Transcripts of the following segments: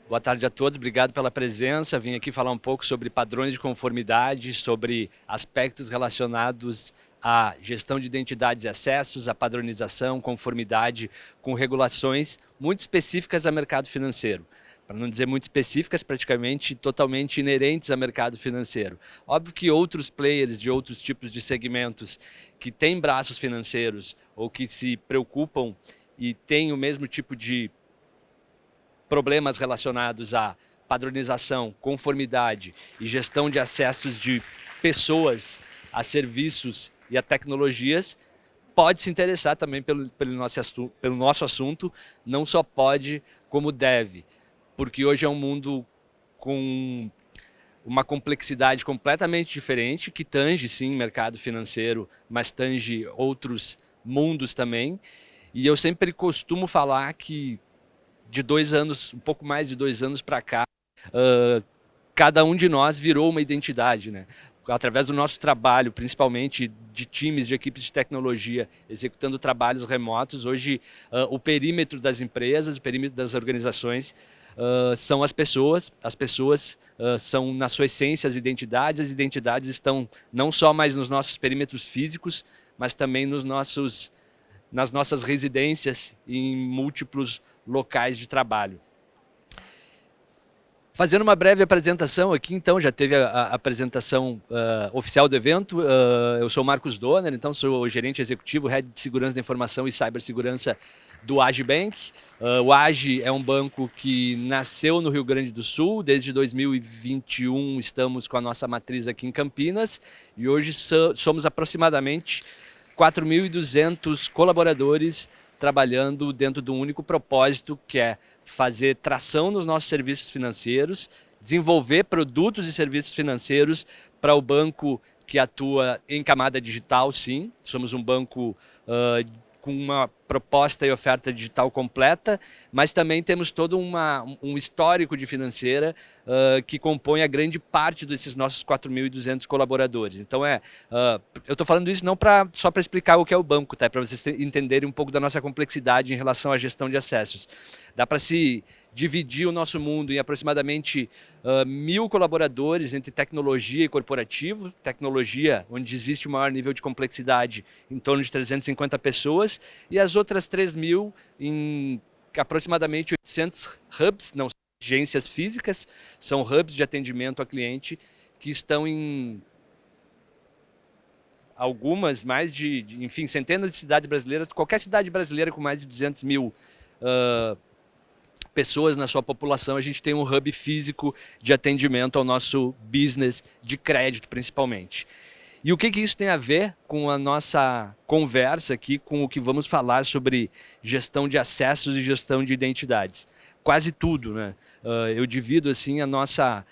Boa tarde a todos, obrigado pela presença. Vim aqui falar um pouco sobre padrões de conformidade, sobre aspectos relacionados à gestão de identidades e acessos, à padronização, conformidade com regulações muito específicas ao mercado financeiro. Para não dizer muito específicas, praticamente totalmente inerentes ao mercado financeiro. Óbvio que outros players de outros tipos de segmentos que têm braços financeiros ou que se preocupam e têm o mesmo tipo de problemas relacionados à padronização, conformidade e gestão de acessos de pessoas a serviços e a tecnologias, pode se interessar também pelo nosso assunto, não só pode, como deve, porque hoje é um mundo com uma complexidade completamente diferente, que tange sim mercado financeiro, mas tange outros mundos também, e eu sempre costumo falar que de 2 anos, um pouco mais de 2 anos para cá, cada um de nós virou uma identidade, né? Através do nosso trabalho, principalmente de times, de equipes de tecnologia, executando trabalhos remotos, hoje o perímetro das empresas, o perímetro das organizações são as pessoas são na sua essência as identidades estão não só mais nos nossos perímetros físicos, mas também nas nossas residências e em múltiplos locais de trabalho. Fazendo uma breve apresentação aqui, então, já teve a apresentação oficial do evento. Eu sou Marcos Donner, então sou gerente executivo, Head de Segurança da Informação e Cibersegurança do Agibank. O Agi é um banco que nasceu no Rio Grande do Sul, desde 2021 estamos com a nossa matriz aqui em Campinas e hoje somos aproximadamente 4.200 colaboradores trabalhando dentro de um único propósito, que é fazer tração nos nossos serviços financeiros, desenvolver produtos e serviços financeiros para o banco que atua em camada digital, sim. Somos um banco com uma proposta e oferta digital completa, mas também temos todo um histórico de financeira que compõe a grande parte desses nossos 4.200 colaboradores. Então eu estou falando isso não só para explicar o que é o banco, tá? Para vocês entenderem um pouco da nossa complexidade em relação à gestão de acessos. Dá para se dividir o nosso mundo em aproximadamente 1.000 colaboradores entre tecnologia e corporativo. Tecnologia, onde existe o maior nível de complexidade, em torno de 350 pessoas, e as outras 3.000 em aproximadamente 800 hubs, não são agências físicas, são hubs de atendimento a cliente que estão em algumas, enfim, centenas de cidades brasileiras. Qualquer cidade brasileira com mais de 200 mil pessoas na sua população, a gente tem um hub físico de atendimento ao nosso business de crédito, principalmente. E o que isso tem a ver com a nossa conversa aqui, com o que vamos falar sobre gestão de acessos e gestão de identidades? Quase tudo, né? Eu divido assim a nossa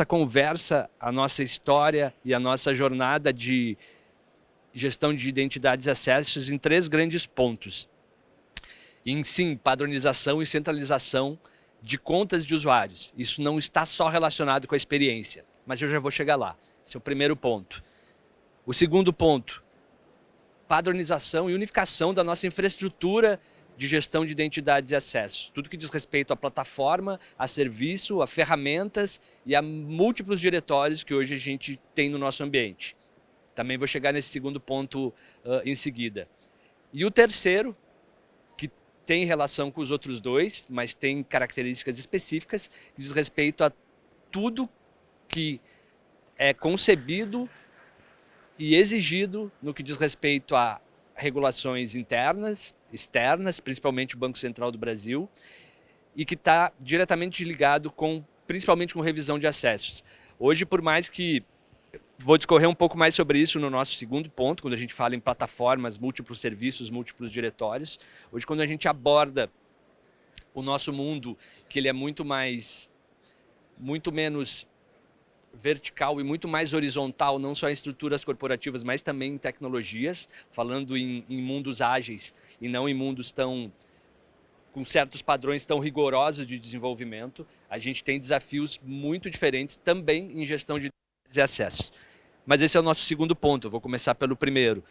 conversa, a nossa história e a nossa jornada de gestão de identidades e acessos em 3 grandes pontos. Em sim, padronização e centralização de contas de usuários. Isso não está só relacionado com a experiência, mas eu já vou chegar lá. Esse é o primeiro ponto. O segundo ponto, padronização e unificação da nossa infraestrutura de gestão de identidades e acessos. Tudo que diz respeito à plataforma, a serviço, a ferramentas e a múltiplos diretórios que hoje a gente tem no nosso ambiente. Também vou chegar nesse segundo ponto em seguida. E o terceiro, que tem relação com os outros dois, mas tem características específicas, que diz respeito a tudo que é concebido e exigido no que diz respeito a regulações internas, externas, principalmente o Banco Central do Brasil, e que está diretamente ligado principalmente com revisão de acessos. Hoje, por mais que vou discorrer um pouco mais sobre isso no nosso segundo ponto, quando a gente fala em plataformas, múltiplos serviços, múltiplos diretórios. Hoje, quando a gente aborda o nosso mundo, que ele é muito menos vertical e muito mais horizontal, não só em estruturas corporativas, mas também em tecnologias, falando em mundos ágeis e não em mundos com certos padrões tão rigorosos de desenvolvimento, a gente tem desafios muito diferentes também em gestão de identidades e acessos. Mas esse é o nosso segundo ponto, eu vou começar pelo primeiro.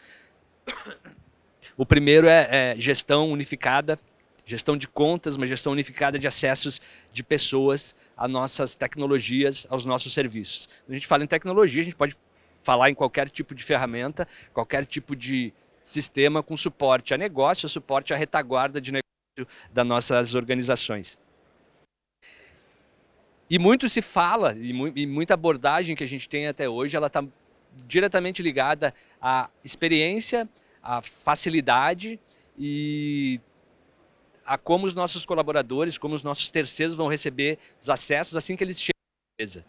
O primeiro é gestão unificada gestão de contas, uma gestão unificada de acessos de pessoas a nossas tecnologias, aos nossos serviços. Quando a gente fala em tecnologia, a gente pode falar em qualquer tipo de ferramenta, qualquer tipo de sistema com suporte a negócio, suporte à retaguarda de negócio das nossas organizações. E muito se fala, e muita abordagem que a gente tem até hoje, ela está diretamente ligada à experiência, à facilidade e a como os nossos colaboradores, como os nossos terceiros vão receber os acessos assim que eles chegam à empresa.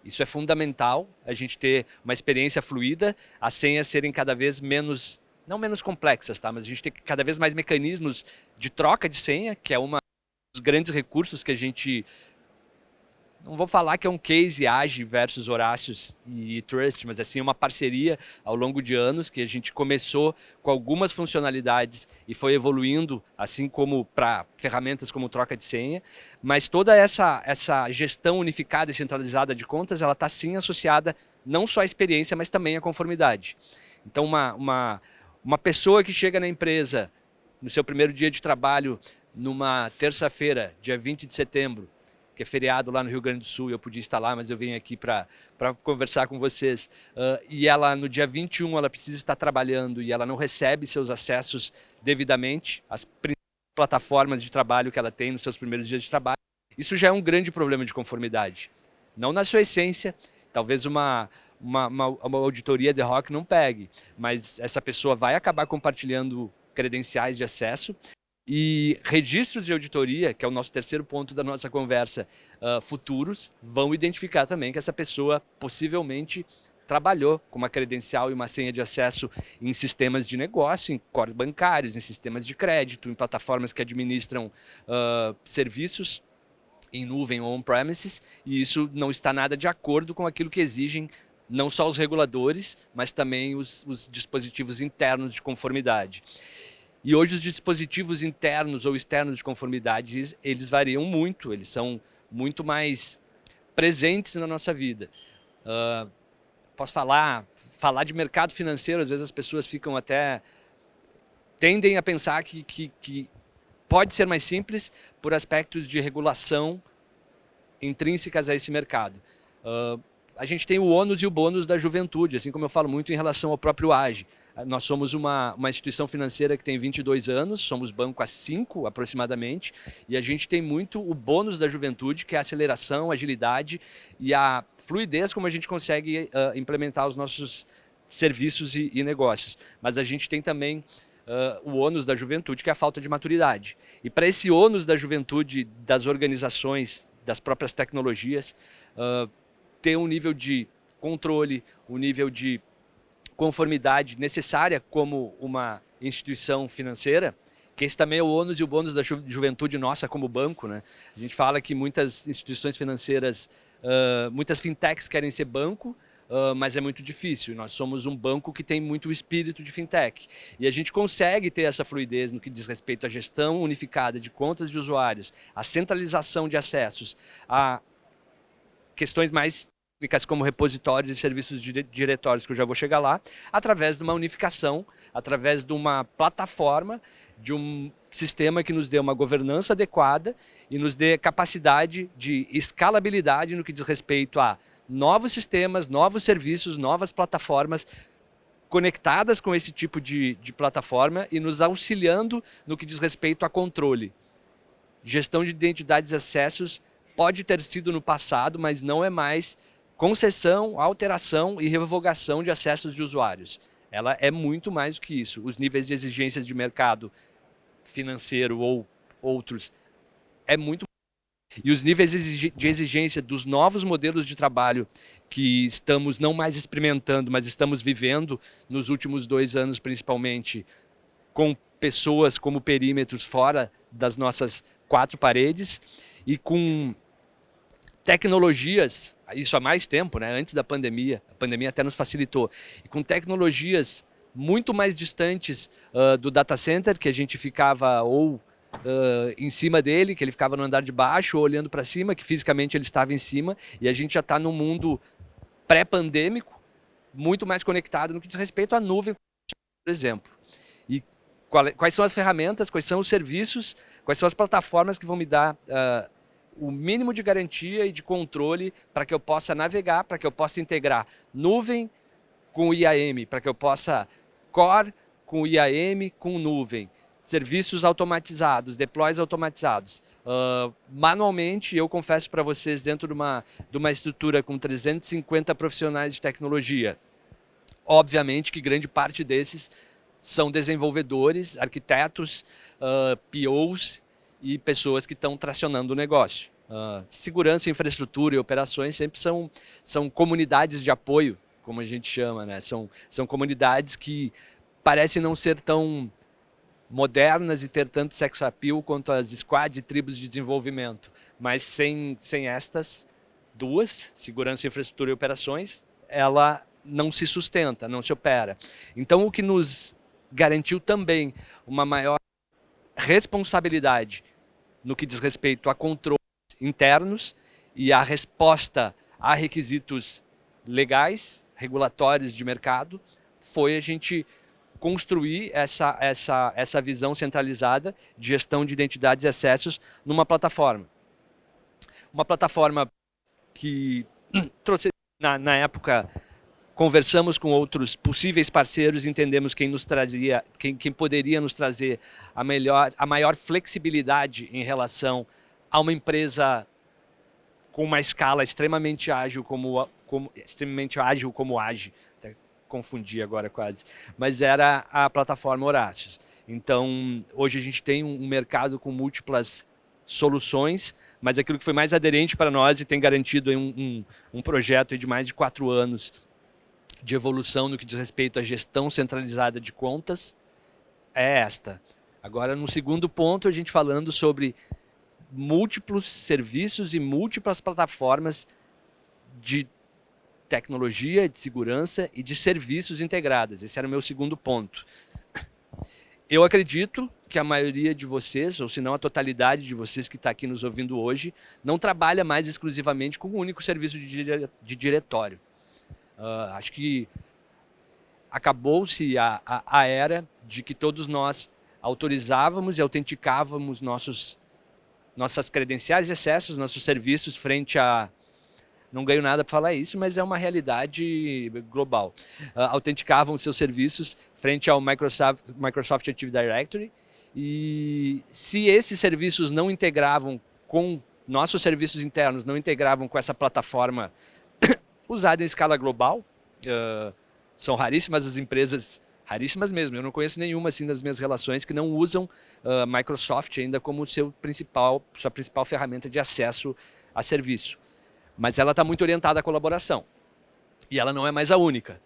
Isso é fundamental, a gente ter uma experiência fluida, as senhas serem cada vez menos, não menos complexas, tá? Mas a gente ter cada vez mais mecanismos de troca de senha, que é um dos grandes recursos que a gente... Não vou falar que é um case AGE versus Horácios e Trust, mas assim uma parceria ao longo de anos que a gente começou com algumas funcionalidades e foi evoluindo, assim como para ferramentas como troca de senha, mas toda essa gestão unificada e centralizada de contas, ela está sim associada não só à experiência, mas também à conformidade. Então uma pessoa que chega na empresa no seu primeiro dia de trabalho, numa terça-feira, dia 20 de setembro, que é feriado lá no Rio Grande do Sul, eu podia estar lá, mas eu venho aqui para conversar com vocês, e ela no dia 21 ela precisa estar trabalhando e ela não recebe seus acessos devidamente, as plataformas de trabalho que ela tem nos seus primeiros dias de trabalho, isso já é um grande problema de conformidade. Não na sua essência, talvez uma auditoria de hoc não pegue, mas essa pessoa vai acabar compartilhando credenciais de acesso. E registros de auditoria, que é o nosso terceiro ponto da nossa conversa, futuros, vão identificar também que essa pessoa possivelmente trabalhou com uma credencial e uma senha de acesso em sistemas de negócio, em cores bancários, em sistemas de crédito, em plataformas que administram serviços em nuvem ou on-premises, e isso não está nada de acordo com aquilo que exigem não só os reguladores, mas também os dispositivos internos de conformidade. E hoje os dispositivos internos ou externos de conformidade, eles variam muito, eles são muito mais presentes na nossa vida. Posso falar de mercado financeiro, às vezes as pessoas ficam até... tendem a pensar que pode ser mais simples por aspectos de regulação intrínsecas a esse mercado. A gente tem o ônus e o bônus da juventude, assim como eu falo muito em relação ao próprio AGE. Nós somos uma instituição financeira que tem 22 anos, somos banco há 5 aproximadamente, e a gente tem muito o bônus da juventude, que é a aceleração, a agilidade e a fluidez como a gente consegue implementar os nossos serviços e negócios. Mas a gente tem também o ônus da juventude, que é a falta de maturidade. E para esse ônus da juventude das organizações, das próprias tecnologias, ter um nível de controle, um nível de conformidade necessária como uma instituição financeira, que esse também é o ônus e o bônus da juventude nossa como banco, né? A gente fala que muitas instituições financeiras, muitas fintechs querem ser banco, mas é muito difícil. Nós somos um banco que tem muito o espírito de fintech. E a gente consegue ter essa fluidez no que diz respeito à gestão unificada de contas de usuários, a centralização de acessos, a questões mais técnicas como repositórios e serviços diretórios, que eu já vou chegar lá, através de uma unificação, através de uma plataforma, de um sistema que nos dê uma governança adequada e nos dê capacidade de escalabilidade no que diz respeito a novos sistemas, novos serviços, novas plataformas conectadas com esse tipo de plataforma e nos auxiliando no que diz respeito a controle. Gestão de identidades e acessos pode ter sido no passado, mas não é mais concessão, alteração e revogação de acessos de usuários. Ela é muito mais do que isso. Os níveis de exigências de mercado financeiro ou outros é muito. E os níveis de exigência dos novos modelos de trabalho que estamos não mais experimentando, mas estamos vivendo nos últimos 2 anos, principalmente, com pessoas como perímetros fora das nossas 4 paredes e com tecnologias, isso há mais tempo, né? Antes da pandemia, a pandemia até nos facilitou, e com tecnologias muito mais distantes do data center, que a gente ficava ou em cima dele, que ele ficava no andar de baixo, ou olhando para cima, que fisicamente ele estava em cima, e a gente já está num mundo pré-pandêmico, muito mais conectado no que diz respeito à nuvem, por exemplo. E quais são as ferramentas, quais são os serviços Quais são as plataformas que vão me dar o mínimo de garantia e de controle para que eu possa navegar, para que eu possa integrar nuvem com IAM, para que eu possa core com IAM com nuvem, serviços automatizados, deploys automatizados. Manualmente, eu confesso para vocês, dentro de uma estrutura com 350 profissionais de tecnologia, obviamente que grande parte desses são desenvolvedores, arquitetos, POs e pessoas que estão tracionando o negócio. Segurança, infraestrutura e operações sempre são comunidades de apoio, como a gente chama, né? São comunidades que parecem não ser tão modernas e ter tanto sex appeal quanto as squads e tribos de desenvolvimento. Mas sem estas duas, segurança, infraestrutura e operações, ela não se sustenta, não se opera. Então, o que nos garantiu também uma maior responsabilidade no que diz respeito a controles internos e a resposta a requisitos legais, regulatórios de mercado, foi a gente construir essa visão centralizada de gestão de identidades e acessos numa plataforma. Uma plataforma que trouxe, na época, conversamos com outros possíveis parceiros, entendemos quem poderia nos trazer a maior flexibilidade em relação a uma empresa com uma escala extremamente ágil como Age. Até confundi agora quase. Mas era a plataforma Horácios. Então, hoje a gente tem um mercado com múltiplas soluções, mas aquilo que foi mais aderente para nós e tem garantido um projeto de mais de 4 anos de evolução no que diz respeito à gestão centralizada de contas é esta. Agora, no segundo ponto, a gente falando sobre múltiplos serviços e múltiplas plataformas de tecnologia, de segurança e de serviços integradas. Esse era o meu segundo ponto. Eu acredito que a maioria de vocês, ou se não a totalidade de vocês que está aqui nos ouvindo hoje, não trabalha mais exclusivamente com um único serviço de diretório. Acho que acabou-se a era de que todos nós autorizávamos e autenticávamos nossas credenciais de acessos, nossos serviços frente a... Não ganho nada para falar isso, mas é uma realidade global. Autenticavam seus serviços frente ao Microsoft Active Directory, e se esses serviços não integravam com nossos serviços internos, não integravam com essa plataforma usada em escala global, são raríssimas as empresas, raríssimas mesmo, eu não conheço nenhuma assim nas minhas relações que não usam Microsoft ainda como sua principal ferramenta de acesso a serviço. Mas ela está muito orientada à colaboração. E ela não é mais a única.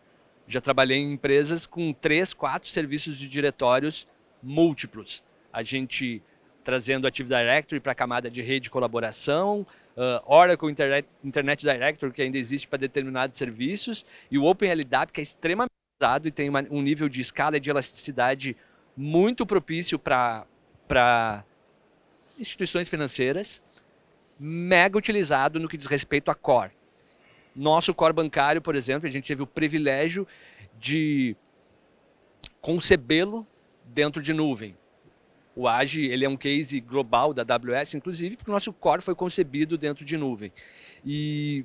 Já trabalhei em empresas com 3, 4 serviços de diretórios múltiplos. A gente trazendo Active Directory para a camada de rede de colaboração, Oracle Internet Directory, que ainda existe para determinados serviços, e o OpenLDAP, que é extremamente usado e tem um nível de escala e de elasticidade muito propício para instituições financeiras, mega utilizado no que diz respeito a core. Nosso core bancário, por exemplo, a gente teve o privilégio de concebê-lo dentro de nuvem. O Age, ele é um case global da AWS, inclusive, porque o nosso core foi concebido dentro de nuvem. E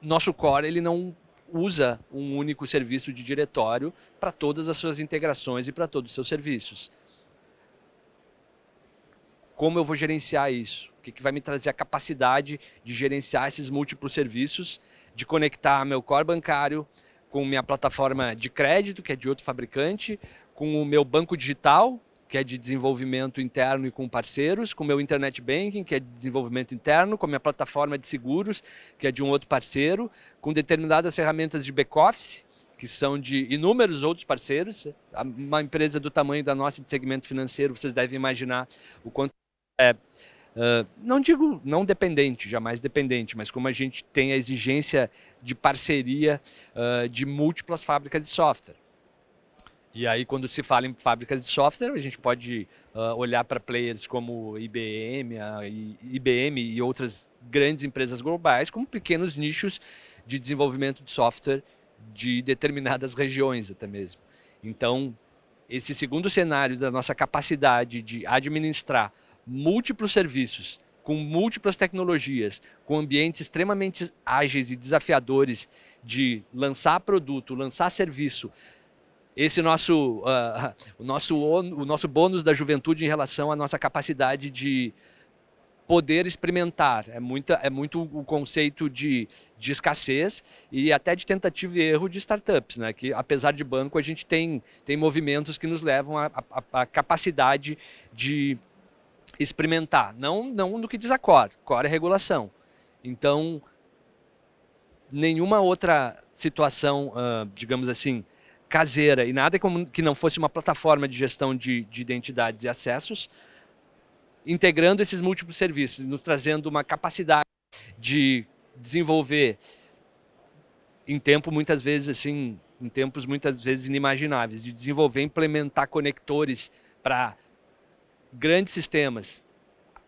nosso core, ele não usa um único serviço de diretório para todas as suas integrações e para todos os seus serviços. Como eu vou gerenciar isso? O que vai me trazer a capacidade de gerenciar esses múltiplos serviços, de conectar meu core bancário com minha plataforma de crédito, que é de outro fabricante, com o meu banco digital, que é de desenvolvimento interno e com parceiros, com o meu internet banking, que é de desenvolvimento interno, com a minha plataforma de seguros, que é de um outro parceiro, com determinadas ferramentas de back-office, que são de inúmeros outros parceiros. Uma empresa do tamanho da nossa de segmento financeiro, vocês devem imaginar o quanto não digo não dependente, jamais dependente, mas como a gente tem a exigência de parceria de múltiplas fábricas de software. E aí, quando se fala em fábricas de software, a gente pode olhar para players como IBM e outras grandes empresas globais, como pequenos nichos de desenvolvimento de software de determinadas regiões até mesmo. Então, esse segundo cenário da nossa capacidade de administrar múltiplos serviços, com múltiplas tecnologias, com ambientes extremamente ágeis e desafiadores de lançar produto, lançar serviço, esse o nosso bônus da juventude em relação à nossa capacidade de poder experimentar. É muito o conceito de escassez e até de tentativa e erro de startups, né? Que apesar de banco, a gente tem movimentos que nos levam à capacidade de experimentar. Não no que diz a Core. Core é regulação. Então, nenhuma outra situação, digamos assim, caseira e nada que não fosse uma plataforma de gestão de identidades e acessos, integrando esses múltiplos serviços, nos trazendo uma capacidade de desenvolver em tempos muitas vezes inimagináveis, de desenvolver e implementar conectores para grandes sistemas,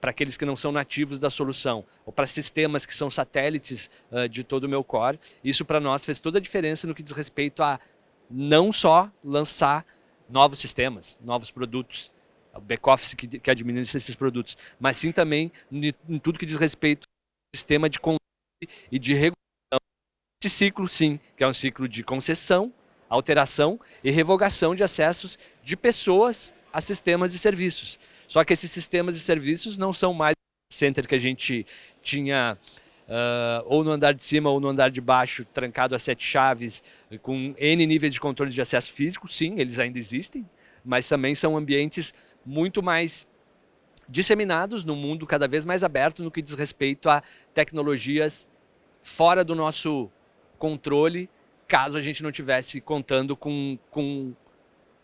para aqueles que não são nativos da solução, ou para sistemas que são satélites de todo o meu core. Isso para nós fez toda a diferença no que diz respeito a não só lançar novos sistemas, novos produtos, o back-office que administra esses produtos, mas sim também em tudo que diz respeito ao sistema de controle e de regulação. Esse ciclo, sim, que é um ciclo de concessão, alteração e revogação de acessos de pessoas a sistemas e serviços. Só que esses sistemas e serviços não são mais o center que a gente tinha ou no andar de cima ou no andar de baixo, trancado a 7 chaves, com N níveis de controle de acesso físico. Sim, eles ainda existem, mas também são ambientes muito mais disseminados num mundo cada vez mais aberto no que diz respeito a tecnologias fora do nosso controle, caso a gente não estivesse contando com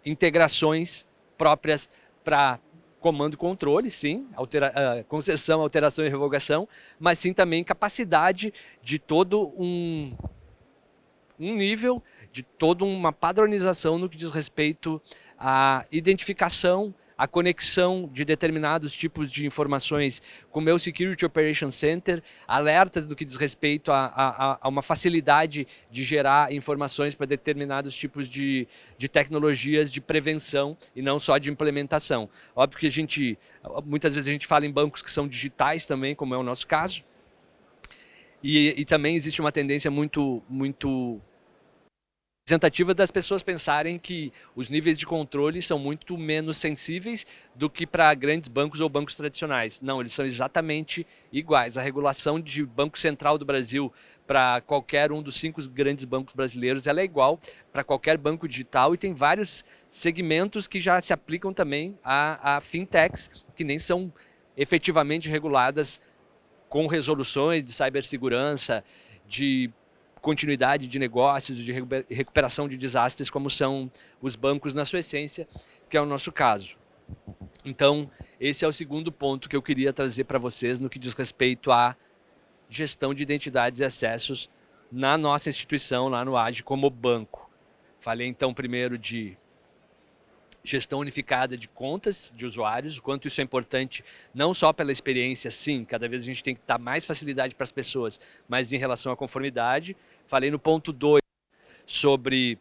integrações próprias para comando e controle, sim, concessão, alteração e revogação, mas sim também capacidade de todo um nível, de toda uma padronização no que diz respeito à identificação, a conexão de determinados tipos de informações com o meu Security Operations Center, alertas do que diz respeito a uma facilidade de gerar informações para determinados tipos de tecnologias de prevenção e não só de implementação. Óbvio que muitas vezes a gente fala em bancos que são digitais também, como é o nosso caso, e também existe uma tendência muito representativa das pessoas pensarem que os níveis de controle são muito menos sensíveis do que para grandes bancos ou bancos tradicionais. Não, eles são exatamente iguais. A regulação de Banco Central do Brasil para qualquer um dos 5 grandes bancos brasileiros, ela é igual para qualquer banco digital e tem vários segmentos que já se aplicam também a fintechs, que nem são efetivamente reguladas com resoluções de cibersegurança, de continuidade de negócios, de recuperação de desastres, como são os bancos na sua essência, que é o nosso caso. Então, esse é o segundo ponto que eu queria trazer para vocês no que diz respeito à gestão de identidades e acessos na nossa instituição, lá no AGE, como banco. Falei então primeiro de gestão unificada de contas de usuários, o quanto isso é importante, não só pela experiência, sim, cada vez a gente tem que dar mais facilidade para as pessoas, mas em relação à conformidade. Falei no ponto 2 sobre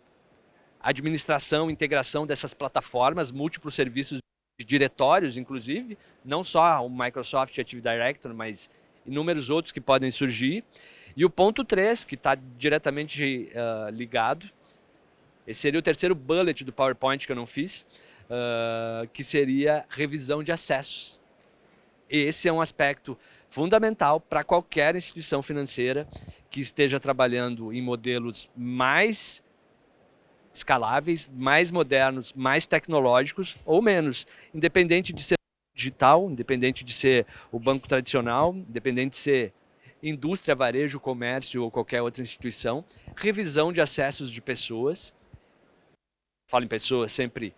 administração, integração dessas plataformas, múltiplos serviços de diretórios, inclusive, não só o Microsoft Active Directory, mas inúmeros outros que podem surgir. E o ponto 3, que está diretamente ligado, esse seria o terceiro bullet do PowerPoint que eu não fiz, que seria revisão de acessos. Esse é um aspecto fundamental para qualquer instituição financeira que esteja trabalhando em modelos mais escaláveis, mais modernos, mais tecnológicos ou menos, independente de ser digital, independente de ser o banco tradicional, independente de ser indústria, varejo, comércio ou qualquer outra instituição. Revisão de acessos de pessoas. Falo em pessoas, sempre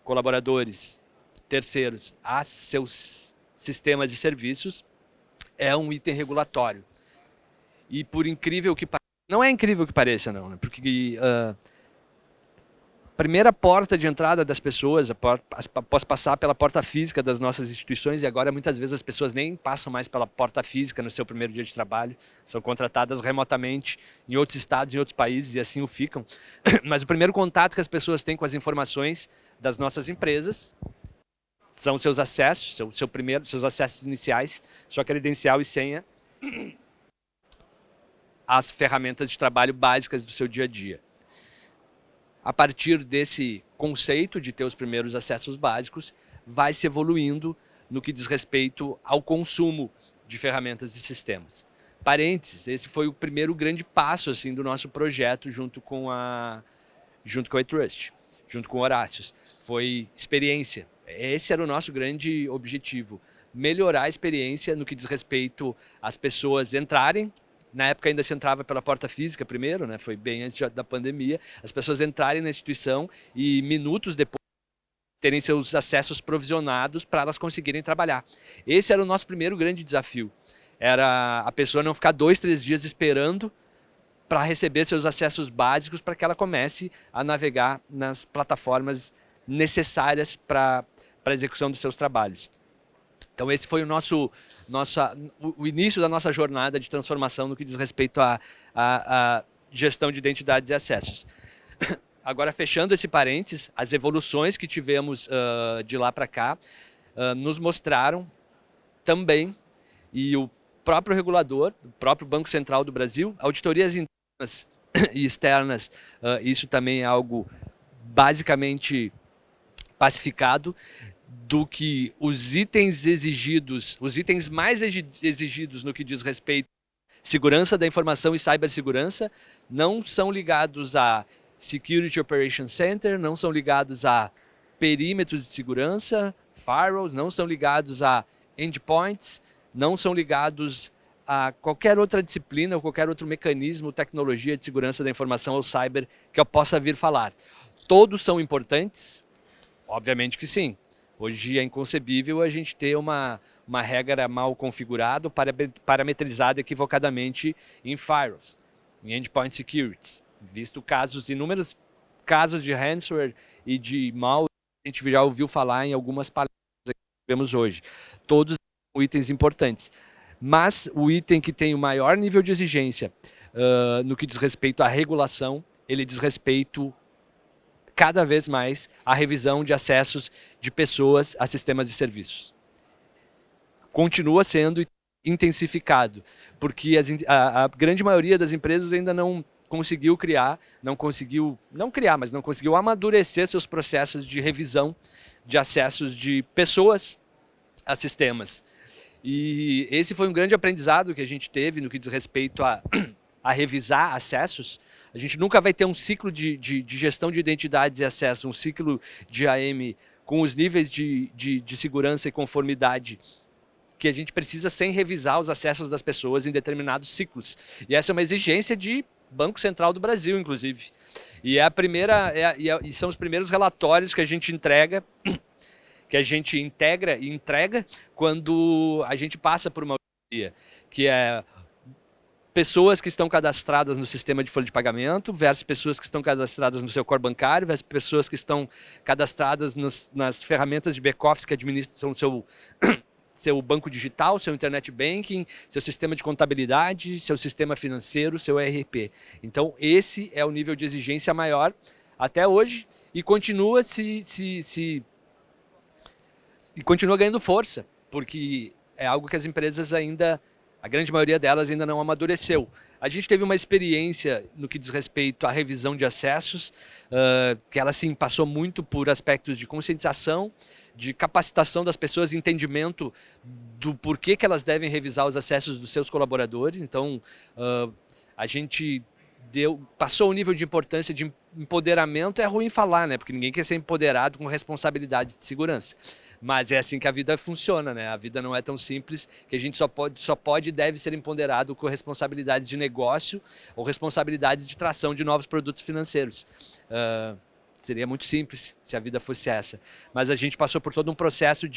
colaboradores, terceiros, a seus sistemas e serviços, é um item regulatório. E por incrível que pareça, não é incrível que pareça não, né? Porque primeira porta de entrada das pessoas, após passar pela porta física das nossas instituições, e agora muitas vezes as pessoas nem passam mais pela porta física no seu primeiro dia de trabalho, são contratadas remotamente em outros estados, em outros países, e assim o ficam. Mas o primeiro contato que as pessoas têm com as informações das nossas empresas são seus acessos, seus acessos iniciais, sua credencial e senha, as ferramentas de trabalho básicas do seu dia a dia. A partir desse conceito de ter os primeiros acessos básicos, vai se evoluindo no que diz respeito ao consumo de ferramentas e sistemas. Parênteses, esse foi o primeiro grande passo assim, do nosso projeto junto com a eTrust, junto com o Horácios. Foi experiência. Esse era o nosso grande objetivo, melhorar a experiência no que diz respeito às pessoas entrarem. Na época ainda se entrava pela porta física primeiro, né? Foi bem antes da pandemia, as pessoas entrarem na instituição e minutos depois terem seus acessos provisionados para elas conseguirem trabalhar. Esse era o nosso primeiro grande desafio, era a pessoa não ficar 2, 3 dias esperando para receber seus acessos básicos para que ela comece a navegar nas plataformas necessárias para a execução dos seus trabalhos. Então esse foi o início da nossa jornada de transformação no que diz respeito à gestão de identidades e acessos. Agora, fechando esse parênteses, as evoluções que tivemos de lá para cá nos mostraram também, e o próprio regulador, o próprio Banco Central do Brasil, auditorias internas e externas, isso também é algo basicamente pacificado, do que os itens exigidos, os itens mais exigidos no que diz respeito à segurança da informação e cibersegurança, não são ligados a Security Operations Center, não são ligados a perímetros de segurança, firewalls, não são ligados a endpoints, não são ligados a qualquer outra disciplina ou qualquer outro mecanismo, tecnologia de segurança da informação ou cyber que eu possa vir falar. Todos são importantes? Obviamente que sim. Hoje é inconcebível a gente ter uma regra mal configurada, parametrizada equivocadamente em firewalls, em endpoint securities. Visto inúmeros casos de ransomware e de malware, a gente já ouviu falar em algumas palestras que vemos hoje. Todos são itens importantes. Mas o item que tem o maior nível de exigência no que diz respeito à regulação, ele diz respeito cada vez mais à revisão de acessos de pessoas a sistemas e serviços. Continua sendo intensificado, porque a grande maioria das empresas ainda não conseguiu mas não conseguiu amadurecer seus processos de revisão de acessos de pessoas a sistemas. E esse foi um grande aprendizado que a gente teve no que diz respeito a revisar acessos. A gente nunca vai ter um ciclo de gestão de identidades e acessos, um ciclo de AM com os níveis de segurança e conformidade que a gente precisa sem revisar os acessos das pessoas em determinados ciclos. E essa é uma exigência de Banco Central do Brasil, inclusive. E e são os primeiros relatórios que a gente entrega, que a gente integra e entrega quando a gente passa por uma auditoria, que é pessoas que estão cadastradas no sistema de folha de pagamento versus pessoas que estão cadastradas no seu core bancário versus pessoas que estão cadastradas nas ferramentas de back-office que administram o seu banco digital, seu internet banking, seu sistema de contabilidade, seu sistema financeiro, seu ERP. Então, esse é o nível de exigência maior até hoje e continua continua ganhando força, porque é algo que as empresas ainda, a grande maioria delas ainda não amadureceu. A gente teve uma experiência no que diz respeito à revisão de acessos, que ela sim passou muito por aspectos de conscientização, de capacitação das pessoas, entendimento do porquê que elas devem revisar os acessos dos seus colaboradores. Então, a gente passou o nível de importância de empoderamento. É ruim falar, né? Porque ninguém quer ser empoderado com responsabilidades de segurança. Mas é assim que a vida funciona, né? A vida não é tão simples que a gente só pode e deve ser empoderado com responsabilidades de negócio ou responsabilidades de tração de novos produtos financeiros. Seria muito simples se a vida fosse essa. Mas a gente passou por todo um processo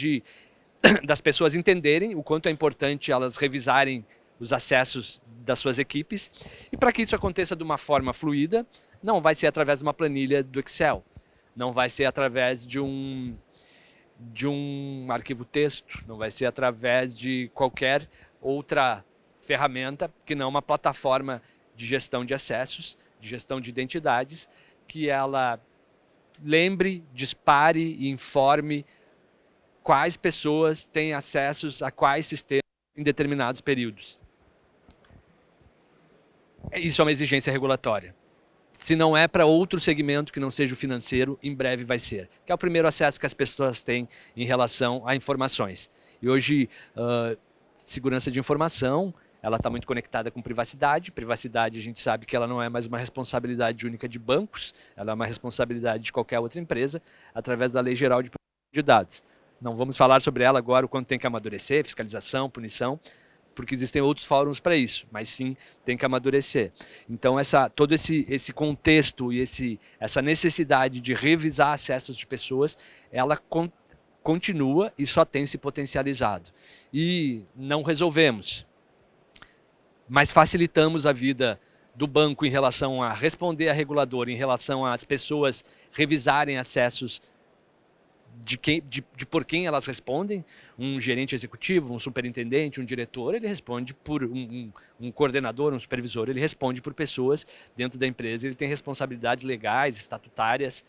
das pessoas entenderem o quanto é importante elas revisarem os acessos das suas equipes. E para que isso aconteça de uma forma fluida, não vai ser através de uma planilha do Excel. não vai ser através de um arquivo texto, não vai ser através de qualquer outra ferramenta que não uma plataforma de gestão de acessos, de gestão de identidades, que ela lembre, dispare e informe quais pessoas têm acessos a quais sistemas em determinados períodos. Isso é uma exigência regulatória. Se não é para outro segmento que não seja o financeiro, em breve vai ser. Que é o primeiro acesso que as pessoas têm em relação a informações. E hoje, segurança de informação, ela está muito conectada com privacidade. Privacidade, a gente sabe que ela não é mais uma responsabilidade única de bancos, ela é uma responsabilidade de qualquer outra empresa, através da Lei Geral de Proteção de Dados. Não vamos falar sobre ela agora, o quanto tem que amadurecer, fiscalização, punição, porque existem outros fóruns para isso, mas sim tem que amadurecer. Então todo esse contexto e essa necessidade de revisar acessos de pessoas, ela continua e só tem se potencializado. E não resolvemos, mas facilitamos a vida do banco em relação a responder a regulador, em relação às pessoas revisarem acessos de por quem elas respondem. Um gerente executivo, um superintendente, um diretor, ele responde por um coordenador, um supervisor, ele responde por pessoas dentro da empresa, ele tem responsabilidades legais, estatutárias,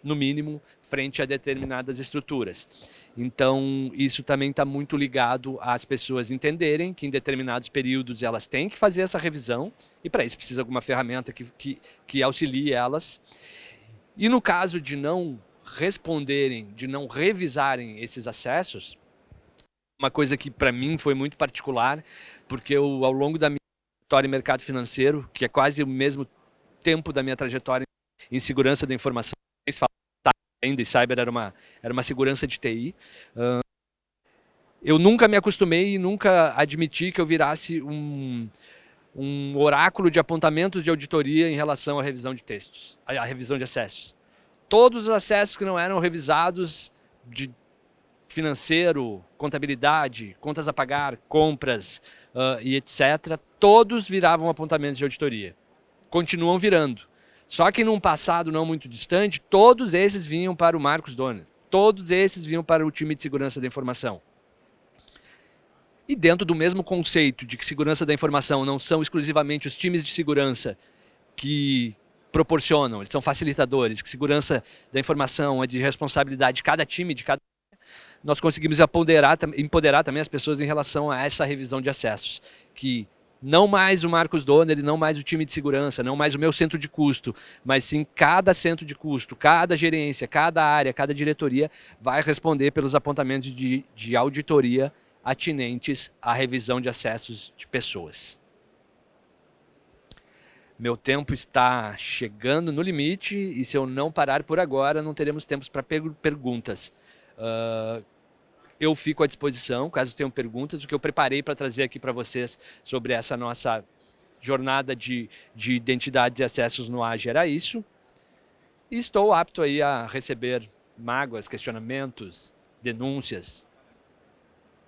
no mínimo, frente a determinadas estruturas. Então, isso também está muito ligado às pessoas entenderem que em determinados períodos elas têm que fazer essa revisão, e para isso precisa de alguma ferramenta que auxilie elas. E no caso de não responderem, de não revisarem esses acessos, uma coisa que para mim foi muito particular, porque eu, ao longo da minha trajetória em mercado financeiro, que é quase o mesmo tempo da minha trajetória em segurança da informação, ainda, e cyber era uma segurança de TI, eu nunca me acostumei e nunca admiti que eu virasse um oráculo de apontamentos de auditoria em relação à revisão de textos, à revisão de acessos. Todos os acessos que não eram revisados de financeiro, contabilidade, contas a pagar, compras e etc., todos viravam apontamentos de auditoria. Continuam virando. Só que num passado não muito distante, todos esses vinham para o Marcos Donner. Todos esses vinham para o time de segurança da informação. E dentro do mesmo conceito de que segurança da informação não são exclusivamente os times de segurança que proporcionam, eles são facilitadores, que segurança da informação é de responsabilidade de cada time, de cada... Nós conseguimos empoderar também as pessoas em relação a essa revisão de acessos, que não mais o Marcos Donner, não mais o time de segurança, não mais o meu centro de custo, mas sim cada centro de custo, cada gerência, cada área, cada diretoria vai responder pelos apontamentos de auditoria atinentes à revisão de acessos de pessoas. Meu tempo está chegando no limite e se eu não parar por agora, não teremos tempos para perguntas. Eu fico à disposição, caso tenham perguntas. O que eu preparei para trazer aqui para vocês sobre essa nossa jornada de identidades e acessos no AGE era isso. E estou apto aí a receber mágoas, questionamentos, denúncias,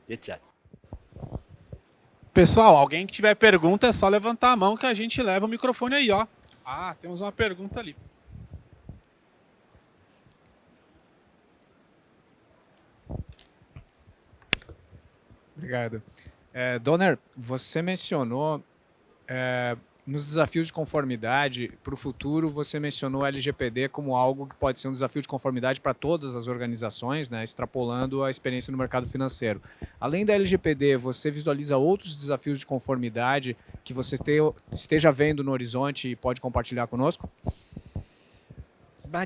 etc. Pessoal, alguém que tiver pergunta é só levantar a mão que a gente leva o microfone aí, ó. Ah, temos uma pergunta ali. Obrigado. Donner, você mencionou nos desafios de conformidade para o futuro, você mencionou o LGPD como algo que pode ser um desafio de conformidade para todas as organizações, né, extrapolando a experiência no mercado financeiro. Além da LGPD, você visualiza outros desafios de conformidade que você esteja vendo no horizonte e pode compartilhar conosco?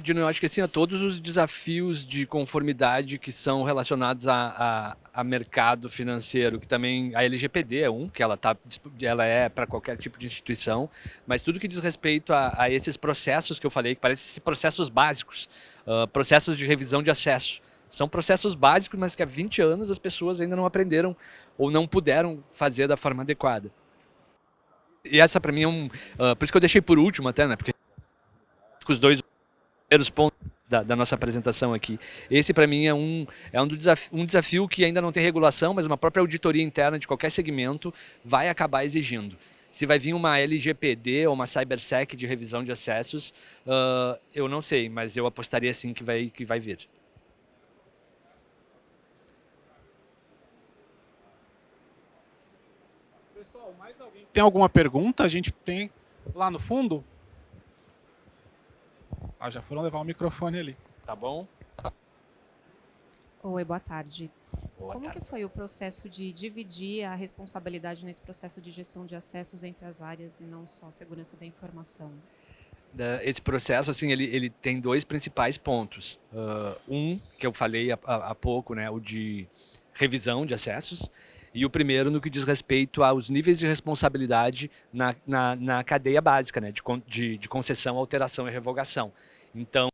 Dino, eu acho que assim, todos os desafios de conformidade que são relacionados a mercado financeiro, que também a LGPD é um, que ela é para qualquer tipo de instituição, mas tudo que diz respeito a esses processos que eu falei, que parecem processos básicos, processos de revisão de acesso. São processos básicos, mas que há 20 anos as pessoas ainda não aprenderam ou não puderam fazer da forma adequada. E essa para mim é por isso que eu deixei por último até, né? Porque os dois primeiros pontos da nossa apresentação aqui. Esse, para mim, é um desafio que ainda não tem regulação, mas uma própria auditoria interna de qualquer segmento vai acabar exigindo. Se vai vir uma LGPD ou uma CyberSec de revisão de acessos, eu não sei, mas eu apostaria sim que vai vir. Pessoal, mais alguém tem alguma pergunta? A gente tem lá no fundo. Já foram levar o microfone ali. Tá bom? Oi, boa tarde. Boa Como tarde. que foi o processo de dividir a responsabilidade nesse processo de gestão de acessos entre as áreas e não só segurança da informação? Esse processo, assim, ele tem dois principais pontos. Que eu falei há pouco, né, o de revisão de acessos, e o primeiro no que diz respeito aos níveis de responsabilidade na cadeia básica, né, de concessão, alteração e revogação. Então,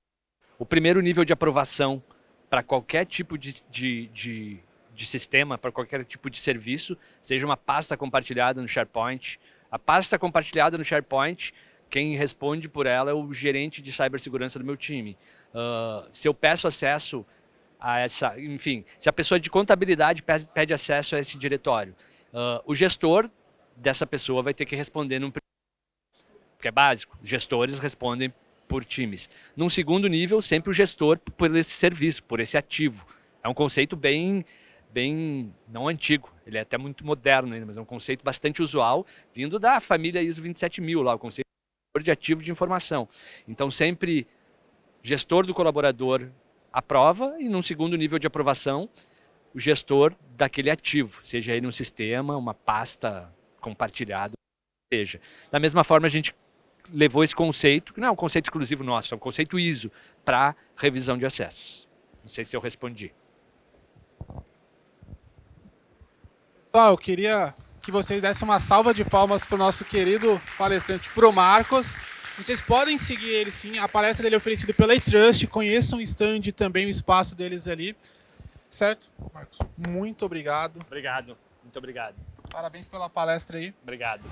o primeiro nível de aprovação para qualquer tipo de sistema, para qualquer tipo de serviço, seja uma pasta compartilhada no SharePoint. A pasta compartilhada no SharePoint, quem responde por ela é o gerente de cibersegurança do meu time. Se eu peço acesso a essa, enfim, se a pessoa de contabilidade pede acesso a esse diretório, o gestor dessa pessoa vai ter que responder porque é básico, gestores respondem por times. Num segundo nível, sempre o gestor por esse serviço, por esse ativo. É um conceito bem não antigo, ele é até muito moderno ainda, mas é um conceito bastante usual, vindo da família ISO 27000, lá, o conceito de ativo de informação. Então, sempre gestor do colaborador aprova e, num segundo nível de aprovação, o gestor daquele ativo, seja ele um sistema, uma pasta compartilhada, seja. Da mesma forma, a gente levou esse conceito, que não é um conceito exclusivo nosso, é um conceito ISO, para revisão de acessos. Não sei se eu respondi. Pessoal, eu queria que vocês dessem uma salva de palmas para o nosso querido palestrante, para o Marcos. Vocês podem seguir ele sim, a palestra dele é oferecida pela iTrust, conheçam o stand também, o espaço deles ali. Certo? Marcos, muito obrigado. Obrigado, muito obrigado. Parabéns pela palestra aí. Obrigado.